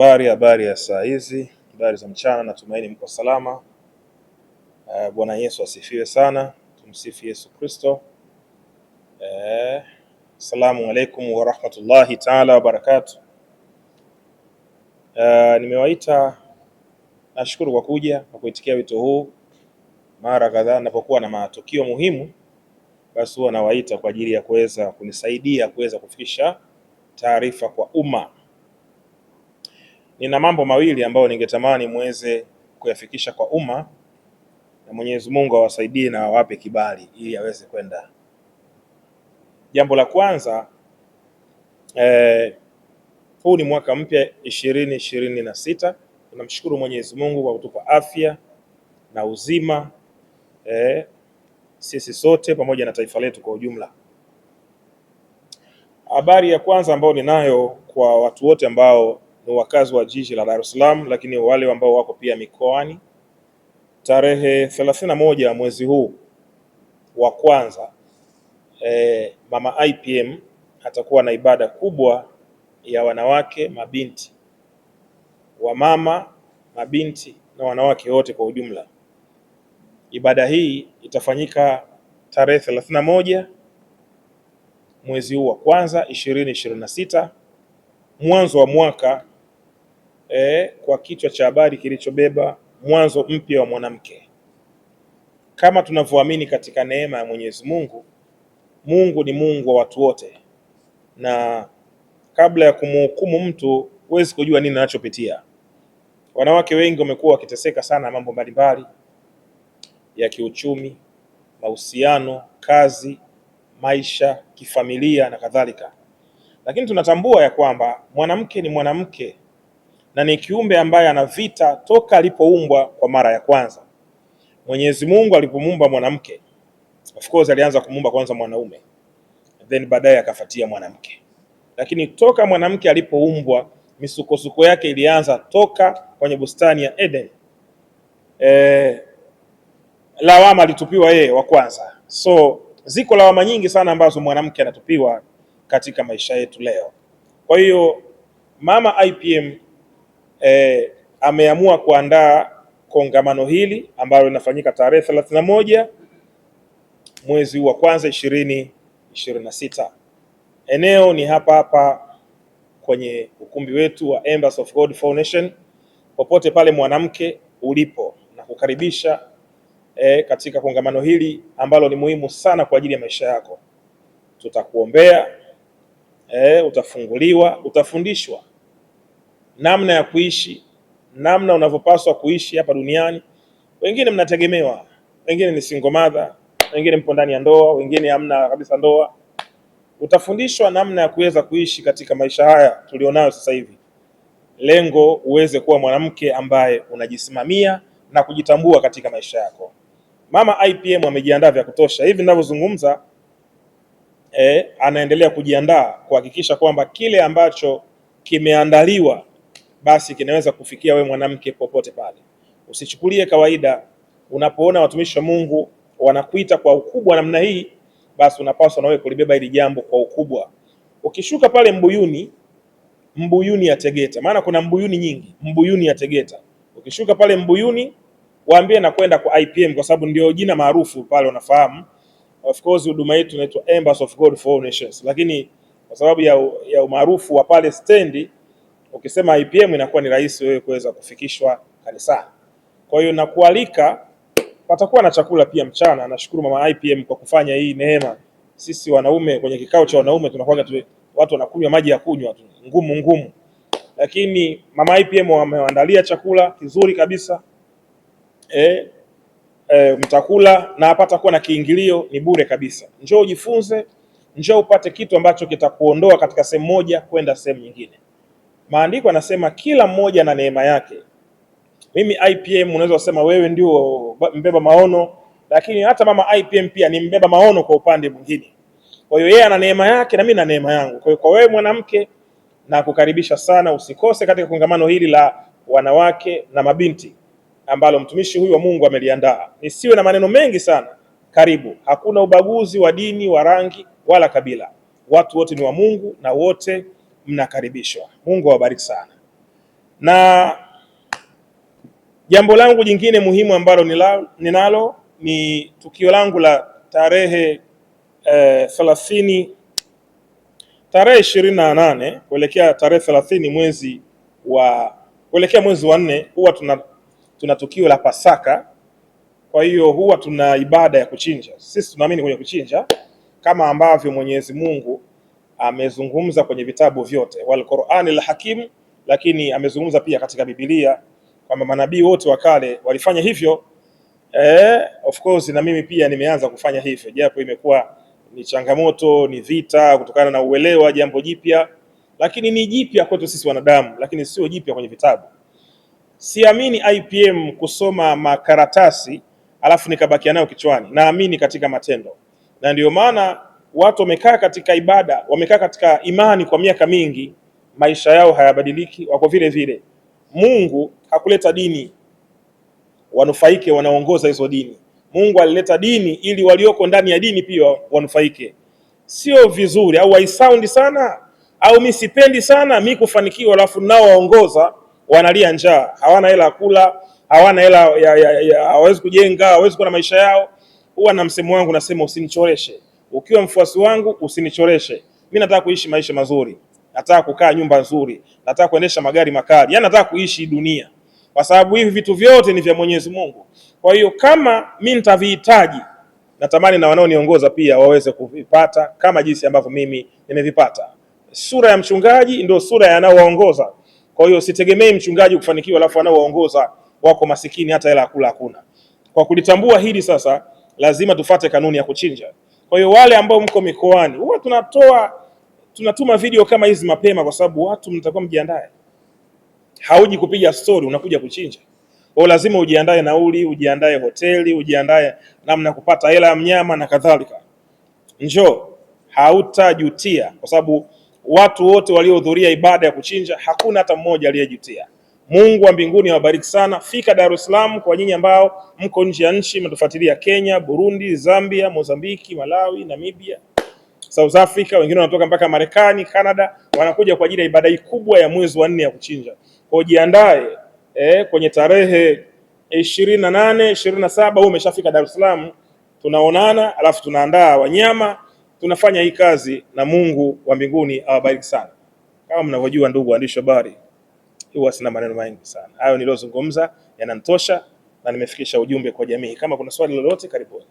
Habari ya saa hizi, habari za mchana, natumaini mko salama. Bwana Yesu asifiwe sana, tumsifu Yesu Kristo. Assalamu alaikum wa rahmatullahi taala wa barakatuh. Nimewaita, nashukuru kwa kuja na kuitikia wito huu. Mara kadhaa ninapokuwa na matukio muhimu, basi huwa nawaita kwa ajili ya kuweza kunisaidia kuweza kufikisha taarifa kwa umma. Nina mambo mawili ambayo ningetamani muweze kuyafikisha kwa umma, na Mwenyezi Mungu awasaidie na awape kibali ili aweze kwenda. Jambo la kwanza, huu ni mwaka mpya 2026. Tunamshukuru Mwenyezi Mungu kwa kutupa afya na uzima, sisi sote pamoja na taifa letu kwa ujumla. Habari ya kwanza ambayo ninayo kwa watu wote ambao ni wakazi wa jiji la Dar es Salaam, lakini wale ambao wako pia mikoani, tarehe 31 mwezi huu wa kwanza, Mama IPM atakuwa na ibada kubwa ya wanawake, mabinti, wamama, mabinti na wanawake wote kwa ujumla. Ibada hii itafanyika tarehe 31 mwezi huu wa kwanza 2026, mwanzo wa mwaka, kwa kichwa cha habari kilichobeba mwanzo mpya wa mwanamke. Kama tunavyoamini katika neema ya Mwenyezi Mungu, Mungu ni Mungu wa watu wote, na kabla ya kumhukumu mtu huwezi kujua nini anachopitia. Wanawake wengi wamekuwa wakiteseka sana mambo mbalimbali ya kiuchumi, mahusiano, kazi, maisha, kifamilia na kadhalika. Lakini tunatambua ya kwamba mwanamke ni mwanamke na ni kiumbe ambaye ana vita toka alipoumbwa kwa mara ya kwanza. Mwenyezi Mungu alipomuumba mwanamke, of course alianza kumuumba kwanza mwanaume, then baadaye akafuatia mwanamke. Lakini toka mwanamke alipoumbwa, misukosuko yake ilianza toka kwenye bustani ya Eden. Lawama alitupiwa yeye wa kwanza. So ziko lawama nyingi sana ambazo mwanamke anatupiwa katika maisha yetu leo. Kwa hiyo Mama IPM ameamua kuandaa kongamano hili ambalo linafanyika tarehe 31 mwezi wa kwanza 2026. Eneo ni hapa hapa kwenye ukumbi wetu wa Embassy of God Foundation. Popote pale mwanamke ulipo, na kukaribisha katika kongamano hili ambalo ni muhimu sana kwa ajili ya maisha yako. Tutakuombea, utafunguliwa, utafundishwa namna ya kuishi, namna unavyopaswa kuishi hapa duniani. Wengine mnategemewa, wengine ni single mother, wengine mpo ndani ya ndoa, wengine hamna kabisa ndoa. Utafundishwa namna ya kuweza kuishi katika maisha haya tulionayo sasa hivi. Lengo uweze kuwa mwanamke ambaye unajisimamia na kujitambua katika maisha yako. Mama IPM amejiandaa vya kutosha. Hivi ninavyozungumza, anaendelea kujiandaa kuhakikisha kwamba kile ambacho kimeandaliwa basi kinaweza kufikia we mwanamke popote pale. Usichukulie kawaida. Unapoona watumishi wa Mungu wanakuita kwa ukubwa namna hii, basi unapaswa na wewe kulibeba hili jambo kwa ukubwa. Ukishuka pale Mbuyuni ya Tegeta, maana kuna Mbuyuni nyingi, Mbuyuni ya Tegeta. Ukishuka pale Mbuyuni, waambie na kwenda kwa IPM kwa sababu ndio jina maarufu pale, unafahamu. Of course huduma yetu inaitwa Embassy of God for Nations, lakini kwa sababu ya umaarufu wa pale stendi, ukisema IPM inakuwa ni rahisi wewe kuweza kufikishwa kanisani. Kwa hiyo nakualika, patakuwa na chakula pia mchana. Nashukuru Mama IPM kwa kufanya hii neema. Sisi wanaume kwenye kikao cha wanaume tunakuwa watu wanakunywa maji ya kunywa tu ngumu, lakini Mama IPM wameandalia chakula kizuri kabisa. Mtakula na hapata kuwa na kiingilio, ni bure kabisa. Njoo ujifunze, njoo upate kitu ambacho kitakuondoa katika sehemu moja kwenda sehemu nyingine. Maandiko yanasema kila mmoja na neema yake. Mimi IPM unaweza kusema wewe ndio mbeba maono, lakini hata Mama IPM pia ni mbeba maono kwa upande mwingine. Kwa hiyo yeye ana neema yake na mimi na neema yangu. Kwa hiyo kwa wewe mwanamke, na kukaribisha sana, usikose katika kongamano hili la wanawake na mabinti ambalo mtumishi huyu wa Mungu ameliandaa. Nisiwe na maneno mengi sana. Karibu. Hakuna ubaguzi wa dini, wa rangi wala kabila. Watu wote ni wa Mungu na wote mnakaribishwa. Mungu awabariki sana. Na jambo langu jingine muhimu ambalo ninalo ni tukio langu la tarehe 28 kuelekea tarehe 30 kuelekea mwezi wa 4 huwa tuna tukio la Pasaka. Kwa hiyo huwa tuna ibada ya kuchinja. Sisi tunaamini kwenye kuchinja kama ambavyo Mwenyezi Mungu amezungumza kwenye vitabu vyote wal Qur'anil Hakim, lakini amezungumza pia katika Biblia kwamba manabii wote wa kale walifanya hivyo. Of course na mimi pia nimeanza kufanya hivyo, japo imekuwa ni changamoto, ni vita kutokana na uelewa jambo jipya, lakini ni jipya kwetu sisi wanadamu, lakini sio jipya kwenye vitabu. Siamini IPM kusoma makaratasi alafu nikabakia nayo kichwani, naamini katika matendo. Na ndio maana watu wamekaa katika ibada, wamekaa katika imani kwa miaka mingi, maisha yao hayabadiliki, wako vile vile. Mungu hakuleta dini wanufaike wanaongoza hizo dini. Mungu alileta dini ili walioko ndani ya dini pia wanufaike. Sio vizuri au haisaundi sana au mimi sipendi sana mimi kufanikiwa alafu nao waongoza wanalia njaa, hawana hela ya kula, hawana hela hawezi kujenga, hawezi kuwa na maisha yao. Huwa na msemo wangu nasema, usinichoreshe. Ukiwa mfuasi wangu usinichoreshe. Mimi nataka kuishi maisha mazuri, nataka kukaa nyumba nzuri, nataka kuendesha magari makali, yani nataka kuishi dunia, kwa sababu hivi vitu vyote ni vya Mwenyezi Mungu. Kwa hiyo kama mimi nitavihitaji, natamani na wanaoniongoza pia waweze kuvipata kama jinsi ambavyo mimi nimevipata. Sura ya mchungaji ndio sura ya anaowaongoza. Kwa hiyo sitegemei mchungaji kufanikiwa alafu anaowaongoza wako masikini, hata hela kula hakuna. Kwa kulitambua hili sasa, lazima tufate kanuni ya kuchinja. Kwa hiyo wale ambao mko mikoani, huwa tunatuma video kama hizi mapema, kwa sababu watu mtakuwa mjiandae. Hauji kupiga story, unakuja kuchinja. Kwa lazima ujiandae nauli, ujiandae hoteli, ujiandae namna kupata hela ya mnyama na kadhalika. Njoo, hautajutia, kwa sababu watu wote waliohudhuria ibada ya kuchinja hakuna hata mmoja aliyejutia. Mungu wa mbinguni awabariki sana. Fika Dar es Salaam. Kwa nyinyi ambao mko nje ya nchi mnatufuatilia Kenya, Burundi, Zambia, Mozambiki, Malawi, Namibia, South Africa, wengine wanatoka mpaka Marekani, Canada, wanakuja kwa ajili ya ibada hii kubwa ya mwezi wa 4 ya kuchinja. Kwa jiandae kwenye tarehe 28, 27 wewe umeshafika Dar es Salaam, tunaonana alafu tunaandaa wanyama, tunafanya hii kazi, na Mungu wa mbinguni awabariki sana. Kama mnavyojua ndugu waandishi habari, huwa sina maneno mengi sana. Hayo niliyozungumza yananitosha na nimefikisha ujumbe kwa jamii. Kama kuna swali lolote, karibuni.